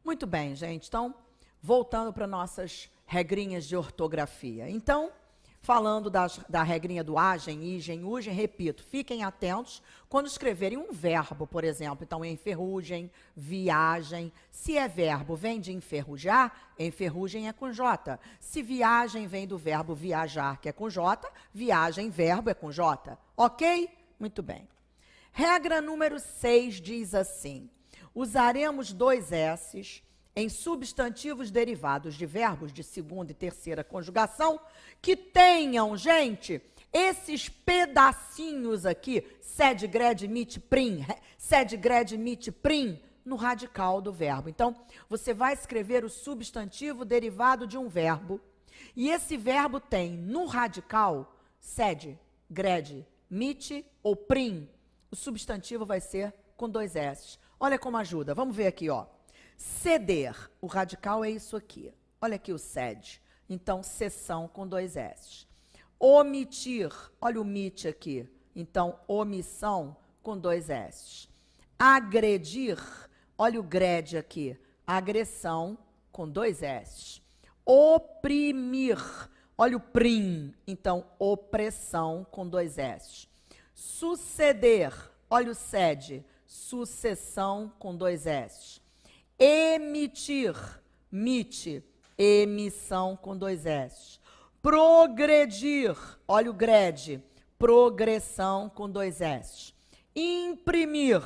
Muito bem, gente. Então, voltando para nossas regrinhas de ortografia. Então, falando da regrinha do agem, igem, ugem, repito, fiquem atentos quando escreverem um verbo, por exemplo. Então, enferrugem, viagem. Se é verbo, vem de enferrujar, enferrugem é com J. Se viagem vem do verbo viajar, que é com J, viagem, verbo é com J. Ok? Muito bem. Regra número 6 diz assim: usaremos dois S's em substantivos derivados de verbos de segunda e terceira conjugação que tenham, gente, esses pedacinhos aqui, sed, gred, mit, prim, sed, gred, mit, prim, no radical do verbo. Então, você vai escrever o substantivo derivado de um verbo e esse verbo tem no radical sed, gred, mit ou prim. O substantivo vai ser com dois S's. Olha como ajuda. Vamos ver aqui, ó. Ceder, o radical é isso aqui. Olha aqui o sed. Então, cessão com dois S's. Omitir, olha o mit aqui. Então, omissão com dois S's. Agredir, olha o gred aqui. Agressão com dois S's. Oprimir, olha o prim. Então, opressão com dois S's. Suceder, olha o sed. Sucessão com dois S's. Emitir, mit, emissão com dois S's. Progredir, olha o gred, progressão com dois S's. Imprimir,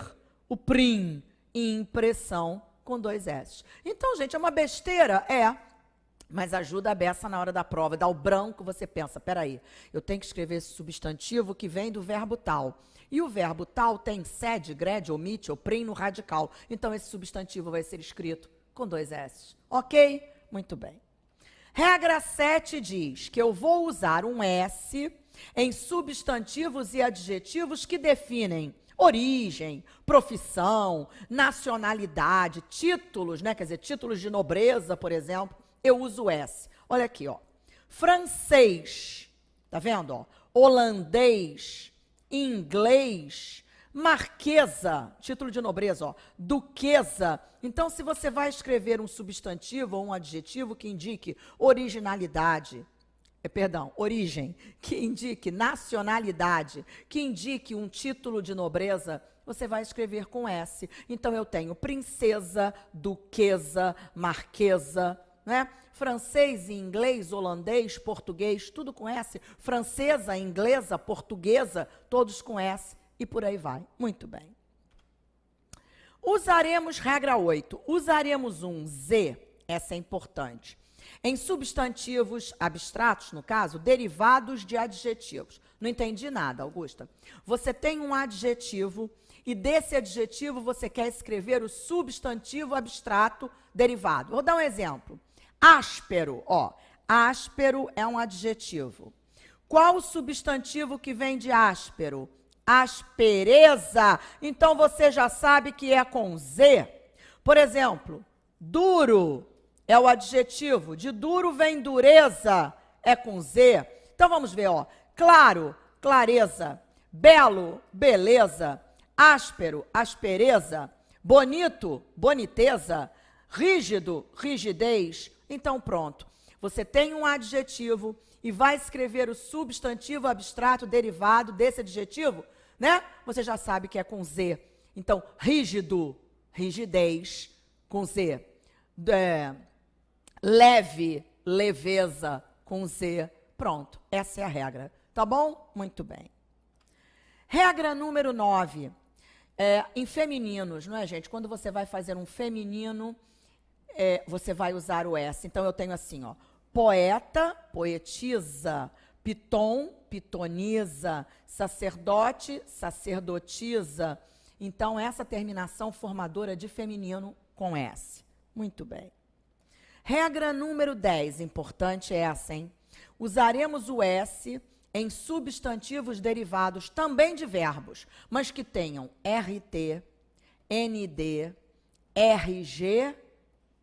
o prim, impressão com dois S's. Então, gente, é uma besteira? É, mas ajuda a beça na hora da prova. Dá o branco, você pensa, peraí, eu tenho que escrever esse substantivo que vem do verbo tal. E o verbo tal tem sed, gred, omite ou prim no radical. Então, esse substantivo vai ser escrito com dois S's. Ok? Muito bem. Regra 7 diz que eu vou usar um S em substantivos e adjetivos que definem origem, profissão, nacionalidade, títulos, né? Quer dizer, títulos de nobreza, por exemplo. Eu uso o S. Olha aqui, ó. Francês, tá vendo, ó? Holandês, inglês, marquesa, título de nobreza, ó, duquesa. Então, se você vai escrever um substantivo ou um adjetivo que indique originalidade, origem, que indique nacionalidade, que indique um título de nobreza, você vai escrever com S. Então, eu tenho princesa, duquesa, marquesa, né? Francês, inglês, holandês, português, tudo com S. Francesa, inglesa, portuguesa, todos com S. E por aí vai. Muito bem. Usaremos, regra 8, usaremos um Z, essa é importante, em substantivos abstratos, no caso, derivados de adjetivos. Não entendi nada, Augusta. Você tem um adjetivo e desse adjetivo você quer escrever o substantivo abstrato derivado. Vou dar um exemplo. Áspero, ó. Áspero é um adjetivo. Qual o substantivo que vem de áspero? Aspereza. Então, você já sabe que é com Z. Por exemplo, duro é o adjetivo. De duro vem dureza, é com Z. Então, vamos ver, ó. Claro, clareza. Belo, beleza. Áspero, aspereza. Bonito, boniteza. Rígido, rigidez. Então, pronto. Você tem um adjetivo e vai escrever o substantivo abstrato derivado desse adjetivo, né? Você já sabe que é com Z. Então, rígido, rigidez, com Z. Leve, leveza, com Z. Pronto, essa é a regra. Tá bom? Muito bem. Regra número 9. Em femininos, não é, gente? Quando você vai fazer um feminino, você vai usar o S. Então, eu tenho assim, ó. Poeta, poetisa. Piton, pitoniza. Sacerdote, sacerdotisa. Então, essa terminação formadora de feminino com S. Muito bem. Regra número 10, importante é essa, hein? Usaremos o S em substantivos derivados também de verbos, mas que tenham RT, ND, RG,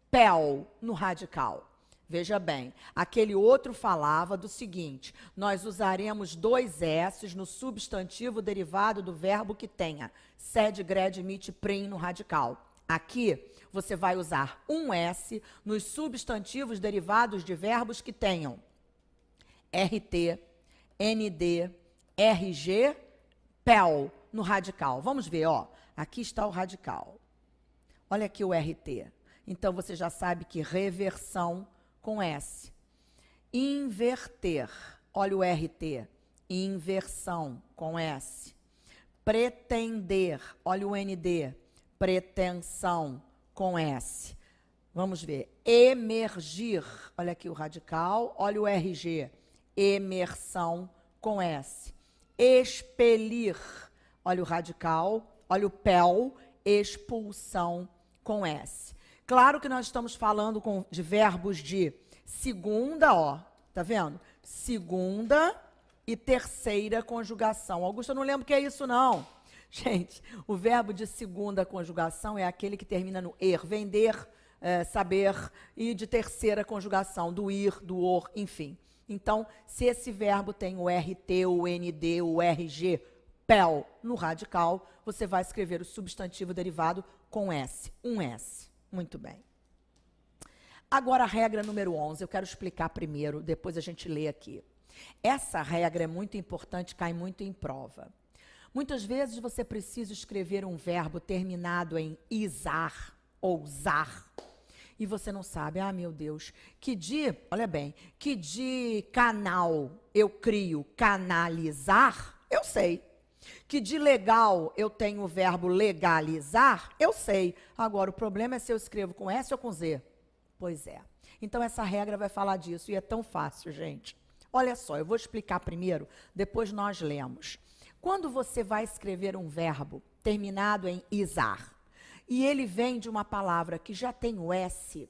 PEL no radical. Veja bem, aquele outro falava do seguinte: nós usaremos dois S's no substantivo derivado do verbo que tenha sed, gred, mit, prim no radical. aqui você vai usar um S nos substantivos derivados de verbos que tenham RT, ND, RG, PEL no radical. Vamos ver, ó. Aqui está o radical. Olha aqui o RT. Então, você já sabe que reversão com S. Inverter. Olha o RT. Inversão com S. Pretender. Olha o ND. Pretensão com S. Vamos ver. Emergir. Olha aqui o radical. Olha o RG. Emersão com S. Expelir. Olha o radical. Olha o PEL. Expulsão com S. Claro que nós estamos falando de verbos de segunda, ó. Tá vendo? Segunda e terceira conjugação. Augusto, eu não lembro o que é isso, não. Gente, o verbo de segunda conjugação é aquele que termina no er, vender, saber, e de terceira conjugação, do ir, do or, enfim. Então, se esse verbo tem o RT, o ND, o RG, PEL no radical, você vai escrever o substantivo derivado com S, um S. Muito bem. Agora, a regra número 11, eu quero explicar primeiro, depois a gente lê aqui. Essa regra é muito importante, cai muito em prova. Muitas vezes você precisa escrever um verbo terminado em izar ou zar, e você não sabe, ah, meu Deus, olha bem, que de canal eu crio canalizar, eu sei. Que de legal eu tenho o verbo legalizar, eu sei. Agora, o problema é se eu escrevo com S ou com Z. Pois é. Então, essa regra vai falar disso, e é tão fácil, gente. Olha só, eu vou explicar primeiro, depois nós lemos. Quando você vai escrever um verbo terminado em izar, e ele vem de uma palavra que já tem o S,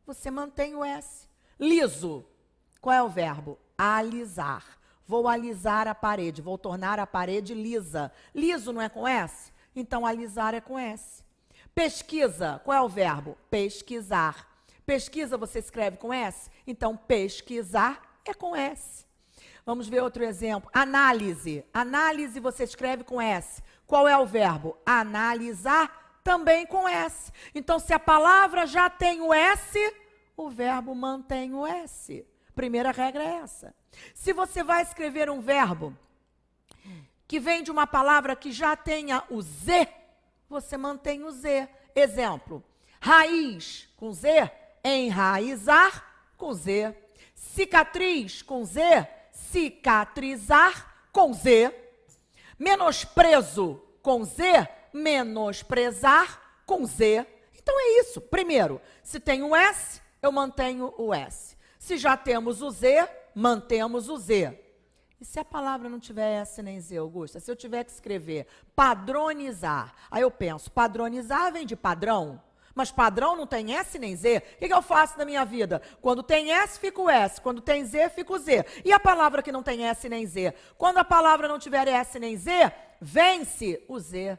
você mantém o S. Liso. Qual é o verbo? Alisar. Vou alisar a parede, vou tornar a parede lisa. Liso não é com S? Então, alisar é com S. Pesquisa. Qual é o verbo? Pesquisar. Pesquisa você escreve com S? Então, pesquisar é com S. Vamos ver outro exemplo. Análise. Análise você escreve com S. Qual é o verbo? Analisar, também com S. Então, se a palavra já tem o S, o verbo mantém o S. Primeira regra é essa. Se você vai escrever um verbo que vem de uma palavra que já tenha o Z, você mantém o Z. Exemplo, raiz com Z, enraizar com Z. Cicatriz com Z, cicatrizar com Z. Menosprezo com Z, menosprezar com Z. Então é isso. Primeiro, se tem o S, eu mantenho o S. Se já temos o Z, mantemos o Z. E se a palavra não tiver S nem Z, Augusta? Se eu tiver que escrever padronizar, aí eu penso, padronizar vem de padrão, mas padrão não tem S nem Z. O que eu faço na minha vida? Quando tem S, fica o S. Quando tem Z, fica o Z. E a palavra que não tem S nem Z? Quando a palavra não tiver S nem Z, vence o Z.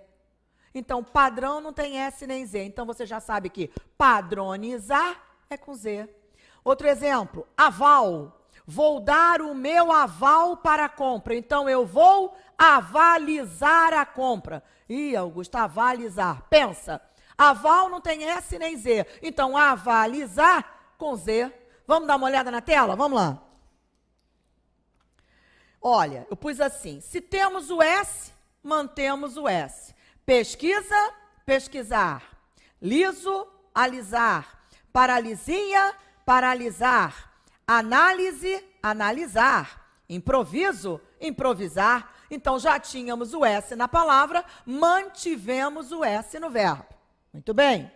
Então, padrão não tem S nem Z. Então, você já sabe que padronizar é com Z. Outro exemplo, aval. Vou dar o meu aval para a compra. Então, eu vou avalizar a compra. Ih, Augusto, avalizar. Pensa, aval não tem S nem Z. Então, avalizar com Z. Vamos dar uma olhada na tela? Vamos lá. Olha, eu pus assim, se temos o S, mantemos o S. Pesquisa, pesquisar. Liso, alisar. Paralisia, paralisar. Análise, analisar. Improviso, improvisar. Então, já tínhamos o S na palavra, mantivemos o S no verbo. Muito bem.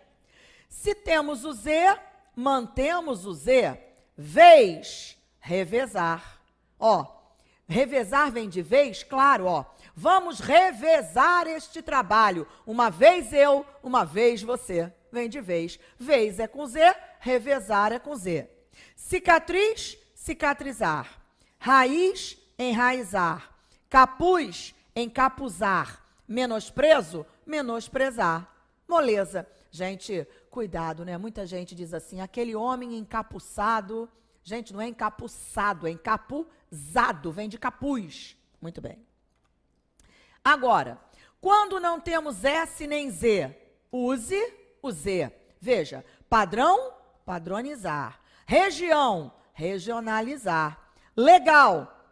Se temos o Z, mantemos o Z. Vez, revezar. Ó, revezar vem de vez? Claro, ó. Vamos revezar este trabalho. Uma vez eu, uma vez você. Vem de vez. Vez é com Z, revezar é com Z. Cicatriz, cicatrizar. Raiz, enraizar. Capuz, encapuzar. Menosprezo, menosprezar. Moleza. Gente, cuidado, né? Muita gente diz assim, aquele homem encapuçado. Gente, não é encapuçado, é encapuzado. Vem de capuz. Muito bem. Agora, quando não temos S nem Z, use o Z. Veja, padrão, padronizar. Região, regionalizar. Legal,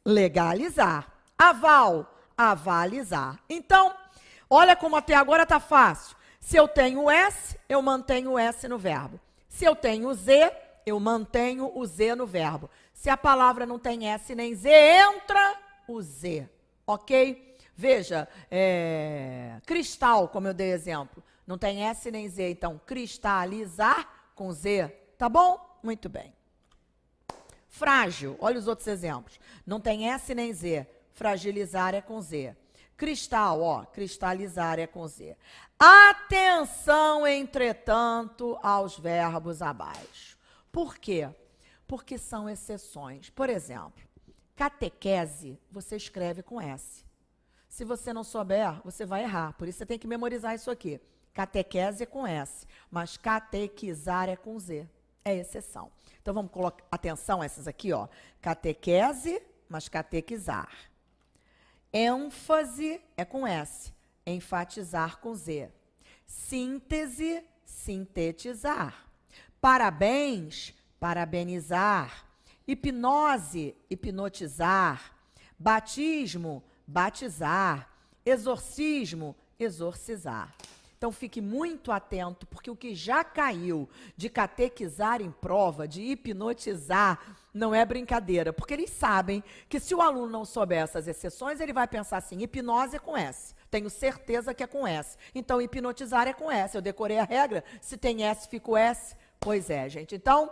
legalizar. Aval, avalizar. Então, olha como até agora está fácil. Se eu tenho o S, eu mantenho o S no verbo. Se eu tenho o Z, eu mantenho o Z no verbo. Se a palavra não tem S nem Z, entra o Z, ok? Veja, cristal, como eu dei exemplo, não tem S nem Z, então cristalizar com Z, tá bom? Muito bem. Frágil, olha os outros exemplos. Não tem S nem Z, fragilizar é com Z. Cristal, ó, cristalizar é com Z. Atenção, entretanto, aos verbos abaixo. Por quê? Porque são exceções. Por exemplo, catequese, você escreve com S. Se você não souber, você vai errar. Por isso você tem que memorizar isso aqui. Catequese é com S, mas catequizar é com Z. É exceção. Então vamos colocar atenção a essas aqui, ó. Catequese, mas catequizar. ênfase é com S, enfatizar com Z. Síntese, sintetizar. Parabéns, parabenizar. Hipnose, hipnotizar. Batismo, batizar. Exorcismo, exorcizar. Então, fique muito atento, porque o que já caiu de catequizar em prova, de hipnotizar, não é brincadeira. Porque eles sabem que se o aluno não souber essas exceções, ele vai pensar assim, hipnose é com S. Tenho certeza que é com S. Então, hipnotizar é com S. Eu decorei a regra, se tem S, fica o S. Pois é, gente. Então,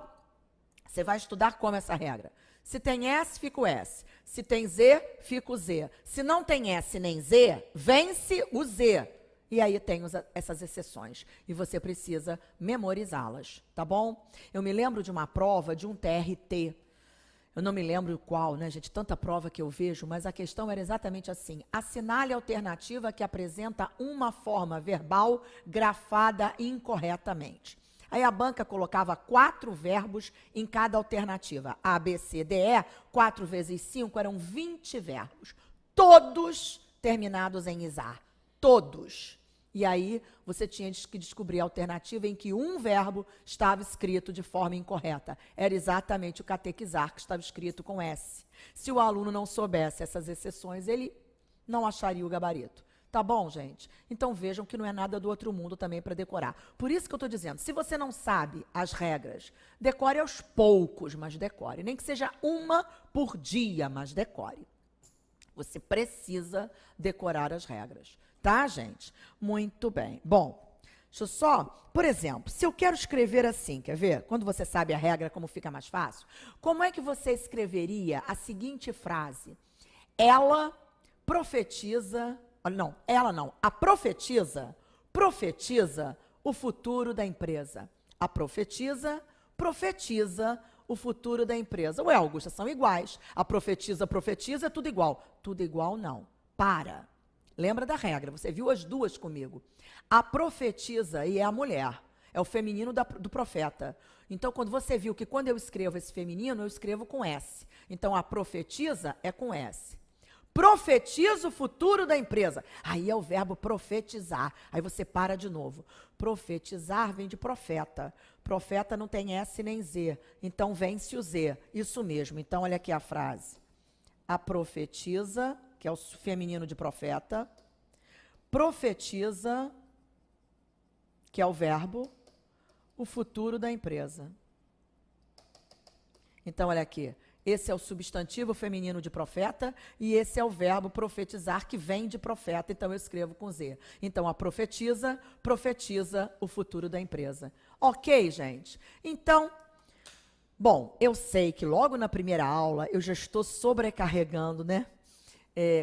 você vai estudar como essa regra. Se tem S, fica o S. Se tem Z, fica o Z. Se não tem S nem Z, vence o Z. E aí tem essas exceções. E você precisa memorizá-las, tá bom? Eu me lembro de uma prova de um TRT. Eu não me lembro qual, né, gente? Tanta prova que eu vejo, mas a questão era exatamente assim. Assinale a alternativa que apresenta uma forma verbal grafada incorretamente. Aí a banca colocava 4 verbos em cada alternativa. A, B, C, D, E, 4 vezes 5 eram 20 verbos. Todos terminados em isar. Todos. E aí você tinha que descobrir a alternativa em que um verbo estava escrito de forma incorreta. Era exatamente o catequizar, que estava escrito com S. Se o aluno não soubesse essas exceções, ele não acharia o gabarito. Tá bom, gente? Então vejam que não é nada do outro mundo também para decorar. Por isso que eu estou dizendo, se você não sabe as regras, decore aos poucos, mas decore. Nem que seja uma por dia, mas decore. Você precisa decorar as regras. Tá, gente? Muito bem. Bom, deixa eu só... Por exemplo, se eu quero escrever assim, quer ver? Quando você sabe a regra, como fica mais fácil? Como é que você escreveria a seguinte frase? Ela profetiza... Não, ela não. A profetiza o futuro da empresa. A profetiza o futuro da empresa. Ué, Augusta, são iguais. A profetiza, é tudo igual. Tudo igual, não. Para. Lembra da regra, você viu as duas comigo. A profetiza e é a mulher, é o feminino do profeta. Então, quando você viu que quando eu escrevo esse feminino, eu escrevo com S. Então, a profetiza é com S. Profetiza o futuro da empresa. Aí é o verbo profetizar. Aí você para de novo. Profetizar vem de profeta. Profeta não tem S nem Z. Então, vence o Z. Isso mesmo. Então, olha aqui a frase. A profetiza... que é o feminino de profeta, profetiza, que é o verbo, o futuro da empresa. Então, olha aqui, esse é o substantivo feminino de profeta e esse é o verbo profetizar, que vem de profeta, então eu escrevo com Z. Então, a profetiza o futuro da empresa. Ok, gente? Então... Bom, eu sei que logo na primeira aula eu já estou sobrecarregando, né?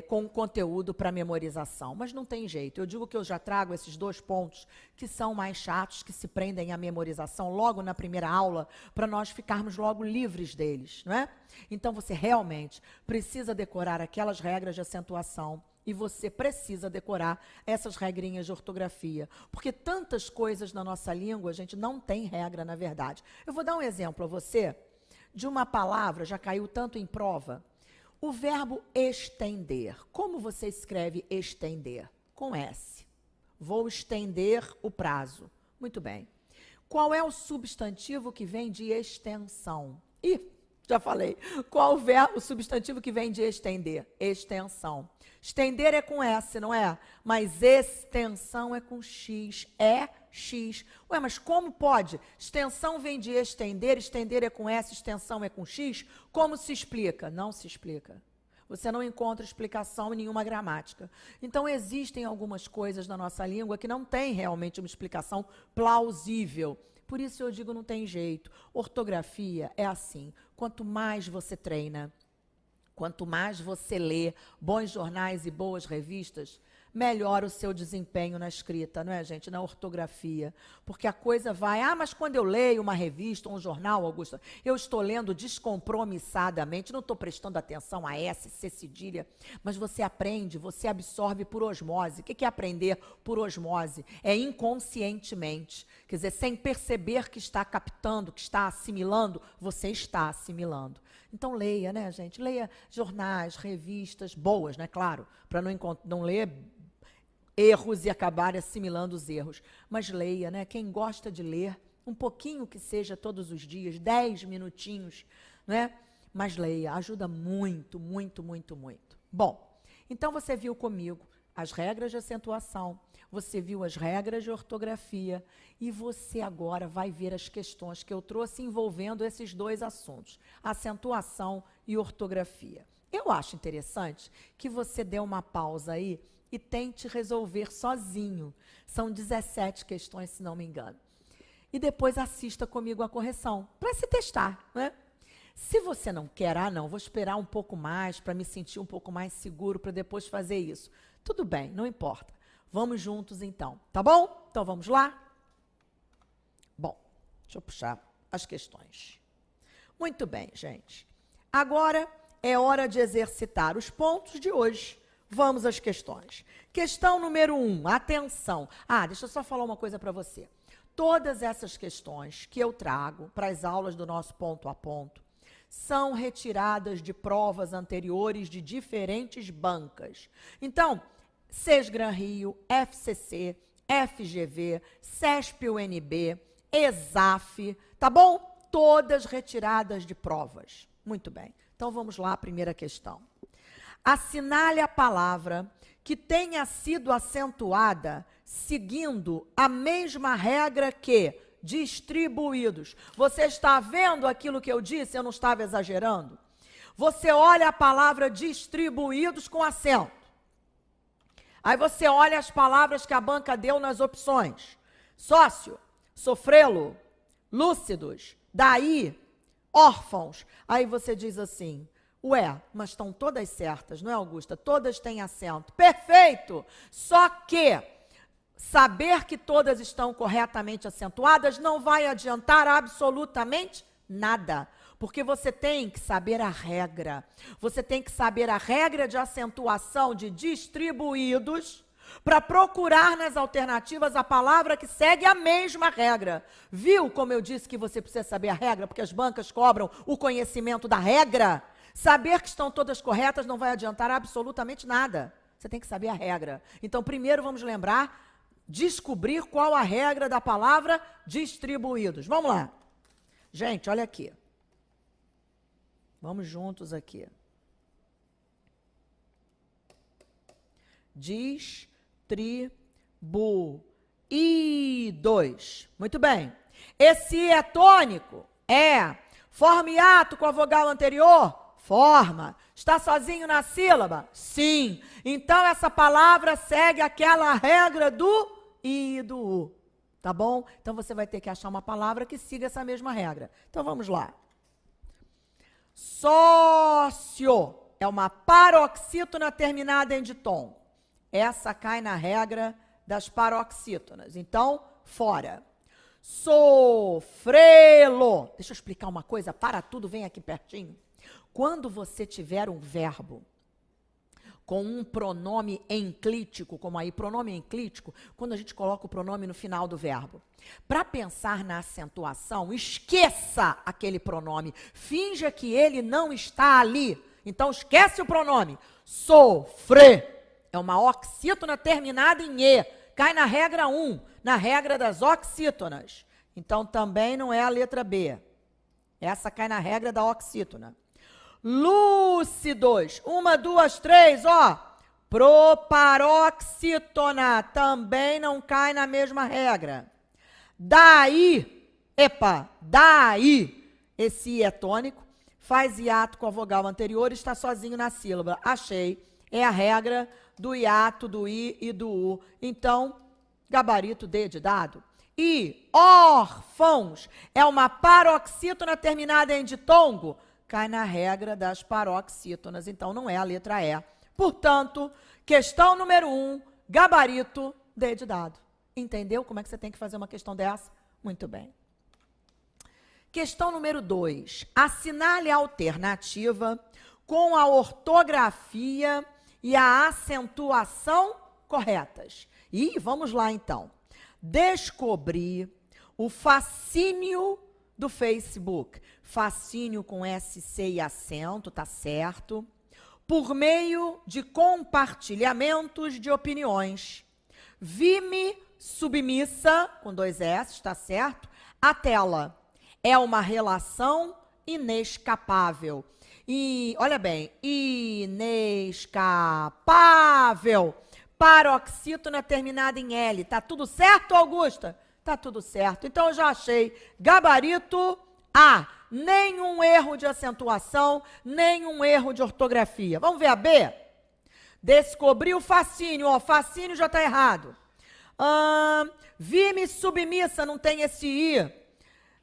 Com conteúdo para memorização, mas não tem jeito. Eu digo que eu já trago esses 2 pontos que são mais chatos, que se prendem à memorização logo na primeira aula, para nós ficarmos logo livres deles, não é? Então você realmente precisa decorar aquelas regras de acentuação e você precisa decorar essas regrinhas de ortografia, porque tantas coisas na nossa língua, a gente não tem regra, na verdade. Eu vou dar um exemplo a você de uma palavra, já caiu tanto em prova. O verbo estender. Como você escreve estender? Com S. Vou estender o prazo. Muito bem. Qual é o substantivo que vem de extensão? Ih, já falei. Qual o substantivo que vem de estender? Extensão. Estender é com S, não é? Mas extensão é com X. É X. Ué, mas como pode? Extensão vem de estender é com S, extensão é com X? Como se explica? Não se explica. Você não encontra explicação em nenhuma gramática. Então, existem algumas coisas na nossa língua que não têm realmente uma explicação plausível. Por isso eu digo, não tem jeito. Ortografia é assim. Quanto mais você treina, quanto mais você lê bons jornais e boas revistas, melhora o seu desempenho na escrita, não é, gente? Na ortografia. Porque a coisa vai... mas quando eu leio uma revista ou um jornal, Augusta, eu estou lendo descompromissadamente, não estou prestando atenção a S, C, cedilha, mas você aprende, você absorve por osmose. O que é aprender por osmose? É inconscientemente. Quer dizer, sem perceber que está captando, que está assimilando, você está assimilando. Então, leia, né, gente? Leia jornais, revistas boas, né? Claro, para não ler erros e acabar assimilando os erros. Mas leia, né? Quem gosta de ler, um pouquinho que seja todos os dias, 10 minutinhos, né? Mas leia, ajuda muito, muito, muito, muito. Bom, então você viu comigo as regras de acentuação, você viu as regras de ortografia e você agora vai ver as questões que eu trouxe envolvendo esses dois assuntos, acentuação e ortografia. Eu acho interessante que você dê uma pausa aí e tente resolver sozinho. São 17 questões, se não me engano. E depois assista comigo a correção, para se testar, né? Se você não quer, não, vou esperar um pouco mais para me sentir um pouco mais seguro para depois fazer isso. Tudo bem, não importa. Vamos juntos então, tá bom? Então vamos lá? Bom, deixa eu puxar as questões. Muito bem, gente. Agora é hora de exercitar os pontos de hoje. Vamos às questões. Questão número 1, atenção. Deixa eu só falar uma coisa para você. Todas essas questões que eu trago para as aulas do nosso ponto a ponto são retiradas de provas anteriores de diferentes bancas. Então, Sesgran Rio, FCC, FGV, CESP-UNB, ESAF, tá bom? Todas retiradas de provas. Muito bem. Então, vamos lá, a primeira questão. Assinale a palavra que tenha sido acentuada seguindo a mesma regra que distribuídos. Você está vendo aquilo que eu disse? Eu não estava exagerando? Você olha a palavra distribuídos com acento. Aí você olha as palavras que a banca deu nas opções. Sócio, sofrê-lo, lúcidos, daí, órfãos. Aí você diz assim... Ué, mas estão todas certas, não é, Augusta? Todas têm acento. Perfeito! Só que saber que todas estão corretamente acentuadas não vai adiantar absolutamente nada. Porque você tem que saber a regra. Você tem que saber a regra de acentuação de distribuídos para procurar nas alternativas a palavra que segue a mesma regra. Viu como eu disse que você precisa saber a regra? Porque as bancas cobram o conhecimento da regra. Saber que estão todas corretas não vai adiantar absolutamente nada. Você tem que saber a regra. Então, primeiro vamos lembrar, descobrir qual a regra da palavra distribuídos. Vamos lá. Gente, olha aqui. Vamos juntos aqui. Distribuídos. Muito bem. Esse I é tônico? É. Forma hiato com a vogal anterior? Forma. Está sozinho na sílaba? Sim. Então, essa palavra segue aquela regra do I e do U. Tá bom? Então, você vai ter que achar uma palavra que siga essa mesma regra. Então, vamos lá. Sócio é uma paroxítona terminada em ditom. Essa cai na regra das paroxítonas. Então, fora. Sofrê-lo. Deixa eu explicar uma coisa. Para tudo, vem aqui pertinho. Quando você tiver um verbo com um pronome enclítico, como aí, pronome enclítico, quando a gente coloca o pronome no final do verbo. Para pensar na acentuação, esqueça aquele pronome. Finja que ele não está ali. Então, esquece o pronome. Sofrer é uma oxítona terminada em E. Cai na regra 1, na regra das oxítonas. Então, também não é a letra B. Essa cai na regra da oxítona. Lúcidos. 1, 2, 3, ó. Proparoxítona. Também não cai na mesma regra. Daí, esse I é tônico, faz hiato com a vogal anterior e está sozinho na sílaba. Achei. É a regra do hiato, do I e do U. Então, gabarito D de dado. E órfãos é uma paroxítona terminada em ditongo, cai na regra das paroxítonas, então não é a letra E. Portanto, questão número 1, gabarito D de dado. Entendeu como é que você tem que fazer uma questão dessa? Muito bem. Questão número 2, assinale a alternativa com a ortografia e a acentuação corretas. E vamos lá então. Descobri o fascínio do Facebook. Fascínio com SC e acento, tá certo? Por meio de compartilhamentos de opiniões. Vi-me submissa, com 2 S, tá certo? A tela é uma relação inescapável. E, olha bem, inescapável. Paroxítona terminada em L. Tá tudo certo, Augusta? Tá tudo certo. Então, eu já achei gabarito A. Nenhum erro de acentuação, nenhum erro de ortografia. Vamos ver a B? Descobri o fascínio. Ó, fascínio já tá errado. Vi-me submissa, não tem esse I.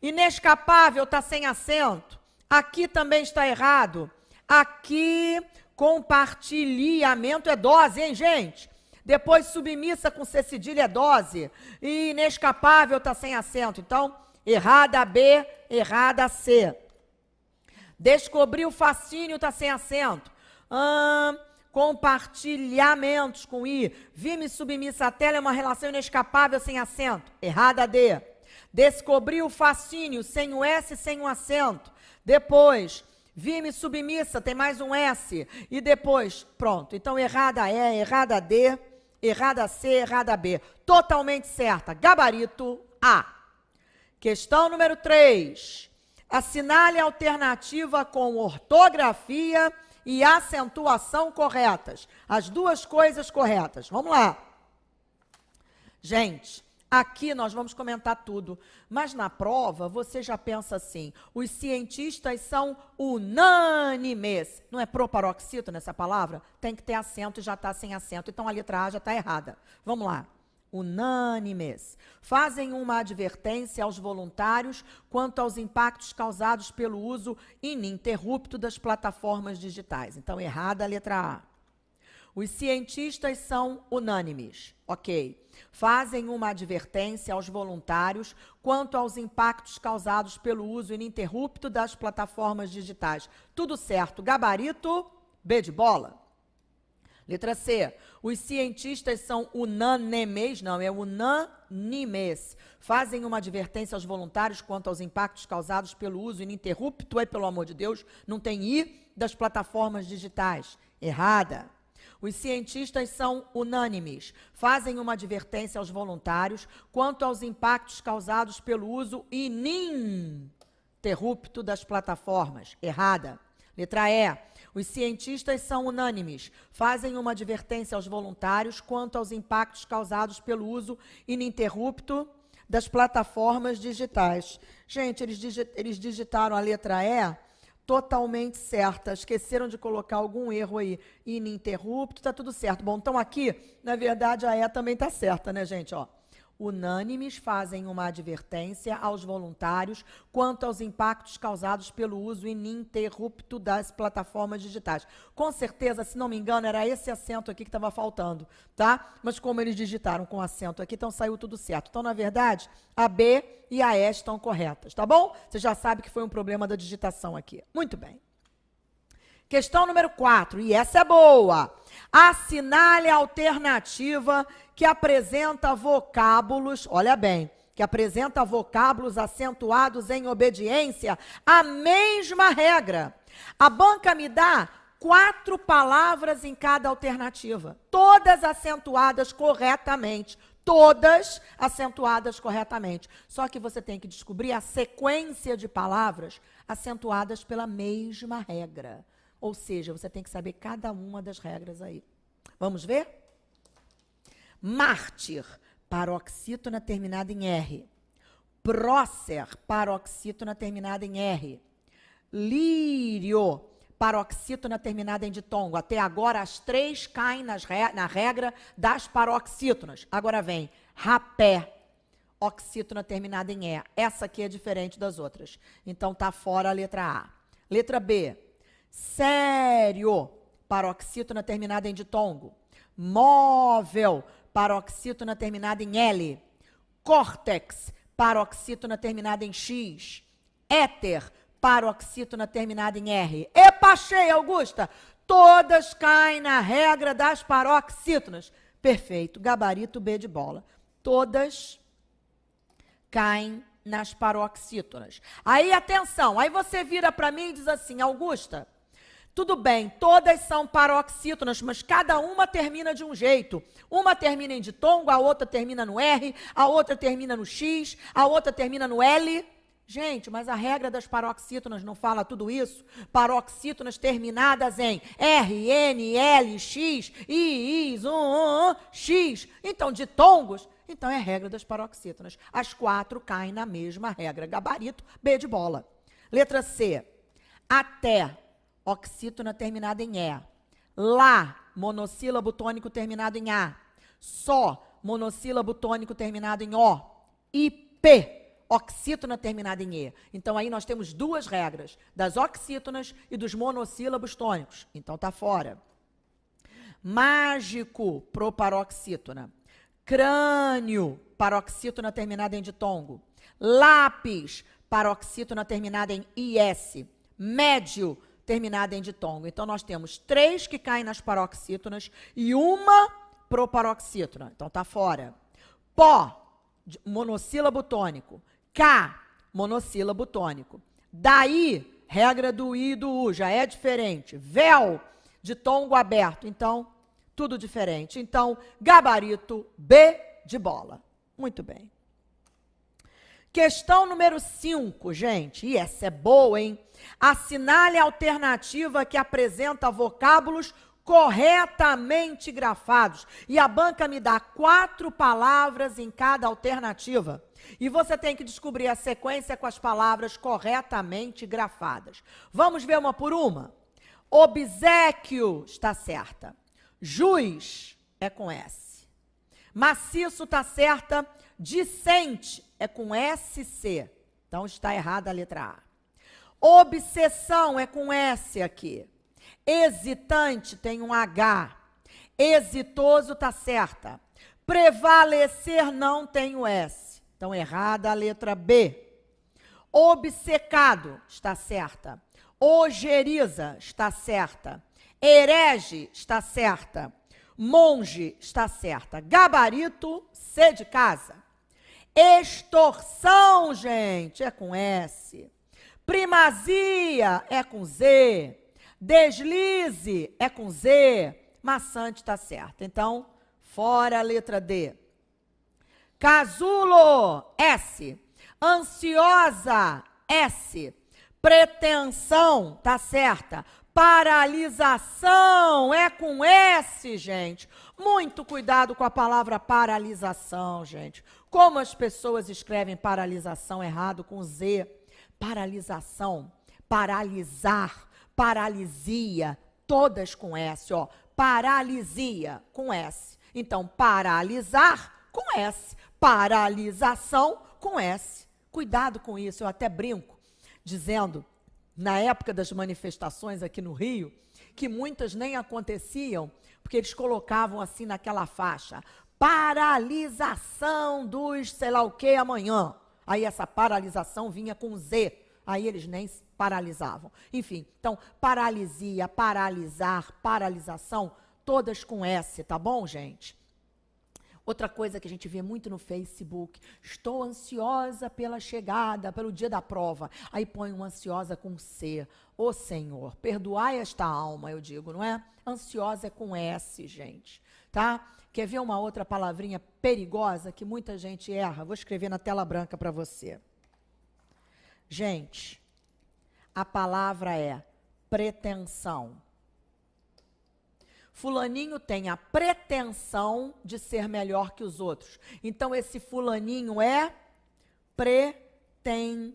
Inescapável tá sem acento. Aqui também está errado. Aqui, compartilhamento é dose, hein, gente? Depois, submissa com C cedilha é dose. E inescapável está sem acento. Então, errada B, errada C. Descobri o fascínio, está sem acento. Compartilhamentos com I. Vi-me submissa a tela é uma relação inescapável sem acento. Errada D. Descobri o fascínio, sem o S, sem o acento. Depois, vi-me submissa, tem mais um S. E depois, pronto. Então, errada E, errada D, errada C, errada B. Totalmente certa. Gabarito A. Questão número 3. Assinale a alternativa com ortografia e acentuação corretas. As duas coisas corretas. Vamos lá. Gente, aqui nós vamos comentar tudo, mas na prova você já pensa assim, os cientistas são unânimes. Não é proparoxítona nessa palavra? Tem que ter acento e já está sem acento, então a letra A já está errada. Vamos lá. Unânimes. Fazem uma advertência aos voluntários quanto aos impactos causados pelo uso ininterrupto das plataformas digitais. Então, errada a letra A. Os cientistas são unânimes. Ok. Fazem uma advertência aos voluntários quanto aos impactos causados pelo uso ininterrupto das plataformas digitais. Tudo certo. Gabarito, B de bola. Letra C. Os cientistas são unânimes, não, é unânimes. Fazem uma advertência aos voluntários quanto aos impactos causados pelo uso ininterrupto, pelo amor de Deus, não tem I, das plataformas digitais. Errada. Os cientistas são unânimes. Fazem uma advertência aos voluntários quanto aos impactos causados pelo uso ininterrupto das plataformas. Errada. Letra E. Os cientistas são unânimes. Fazem uma advertência aos voluntários quanto aos impactos causados pelo uso ininterrupto das plataformas digitais. Gente, eles digitaram a letra E totalmente certa. Esqueceram de colocar algum erro aí. Ininterrupto, tá tudo certo. Bom, então aqui, na verdade, a E também tá certa, né, gente? Ó. Unânimes fazem uma advertência aos voluntários quanto aos impactos causados pelo uso ininterrupto das plataformas digitais. Com certeza, se não me engano, era esse acento aqui que estava faltando, tá? Mas como eles digitaram com acento aqui, então saiu tudo certo. Então, na verdade, a B e a E estão corretas, tá bom? Você já sabe que foi um problema da digitação aqui. Muito bem. Questão número 4, e essa é boa. Assinale a alternativa que apresenta vocábulos, olha bem, que apresenta vocábulos acentuados em obediência à mesma regra. A banca me dá 4 palavras em cada alternativa, todas acentuadas corretamente, todas acentuadas corretamente. Só que você tem que descobrir a sequência de palavras acentuadas pela mesma regra. Ou seja, você tem que saber cada uma das regras aí. Vamos ver? Mártir, paroxítona terminada em R. Prócer, paroxítona terminada em R. Lírio, paroxítona terminada em ditongo. Até agora, as três caem na regra das paroxítonas. Agora vem rapé, oxítona terminada em E. Essa aqui é diferente das outras. Então, tá fora a letra A. Letra B, sério, paroxítona terminada em ditongo. Móvel, paroxítona terminada em L. Córtex, paroxítona terminada em X. Éter, paroxítona terminada em R. Epa, cheia, Augusta! Todas caem na regra das paroxítonas. Perfeito, gabarito B de bola. Todas caem nas paroxítonas. Aí, atenção, aí você vira para mim e diz assim, Augusta, tudo bem, todas são paroxítonas, mas cada uma termina de um jeito. Uma termina em ditongo, a outra termina no R, a outra termina no X, a outra termina no L. Gente, mas a regra das paroxítonas não fala tudo isso? Paroxítonas terminadas em R, N, L, X, I, X. Então, ditongos, então é a regra das paroxítonas. As quatro caem na mesma regra. Gabarito, B de bola. Letra C. Até, oxítona terminada em E. Lá, monossílabo tônico terminado em A. Só, monossílabo tônico terminado em O. E P, oxítona terminada em E. Então, aí nós temos duas regras, das oxítonas e dos monossílabos tônicos. Então, tá fora. Mágico, proparoxítona. Crânio, paroxítona terminada em ditongo. Lápis, paroxítona terminada em IS. Médio, terminada em ditongo. Então, nós temos três que caem nas paroxítonas e uma proparoxítona. Então, tá fora. Pó, monossílabo tônico. K, monossílabo tônico. Daí, regra do I e do U, já é diferente. Véu, ditongo aberto. Então, tudo diferente. Então, gabarito B de bola. Muito bem. Questão número 5, gente. E essa é boa, hein? Assinale a alternativa que apresenta vocábulos corretamente grafados. E a banca me dá 4 palavras em cada alternativa. E você tem que descobrir a sequência com as palavras corretamente grafadas. Vamos ver uma por uma? Obséquio está certa. Jus é com S. Maciço está certa. Dicente é com SC. Então está errada a letra A. Obsessão é com S aqui. Hesitante tem um H. Exitoso está certa. Prevalecer não tem o S. Então, errada a letra B. Obcecado está certa. Ojeriza está certa. Herege está certa. Monge está certa. Gabarito, C de casa. Extorsão, gente, é com S. Primazia é com Z. Deslize é com Z. Maçante está certo. Então, fora a letra D. Casulo, S. Ansiosa, S. Pretensão, tá certa. Paralisação é com S, gente. Muito cuidado com a palavra paralisação, gente. Como as pessoas escrevem paralisação errado com Z. Paralisação, paralisar, paralisia, todas com S, ó. Paralisia com S. Então, paralisar com S. Paralisação com S. Cuidado com isso, eu até brinco, dizendo, na época das manifestações aqui no Rio, que muitas nem aconteciam, porque eles colocavam assim naquela faixa, paralisação dos sei lá o que amanhã. Aí essa paralisação vinha com Z, aí eles nem paralisavam. Enfim, então, paralisia, paralisar, paralisação, todas com S, tá bom, gente? Outra coisa que a gente vê muito no Facebook, estou ansiosa pela chegada, pelo dia da prova. Aí põe uma ansiosa com C. Ô Senhor, perdoai esta alma, eu digo, não é? Ansiosa é com S, gente, tá? Quer ver uma outra palavrinha perigosa que muita gente erra? Vou escrever na tela branca para você. Gente, a palavra é pretensão. Fulaninho tem a pretensão de ser melhor que os outros. Então, esse fulaninho é pretensioso.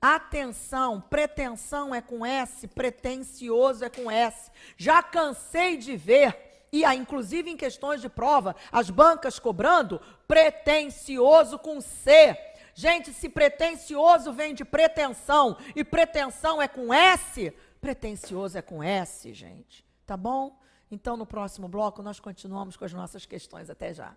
Atenção, pretensão é com S, pretensioso é com S. Já cansei de ver, e inclusive em questões de prova, as bancas cobrando pretensioso com C. Gente, se pretensioso vem de pretensão e pretensão é com S, pretensioso é com S, gente. Tá bom? Então, no próximo bloco, nós continuamos com as nossas questões. Até já.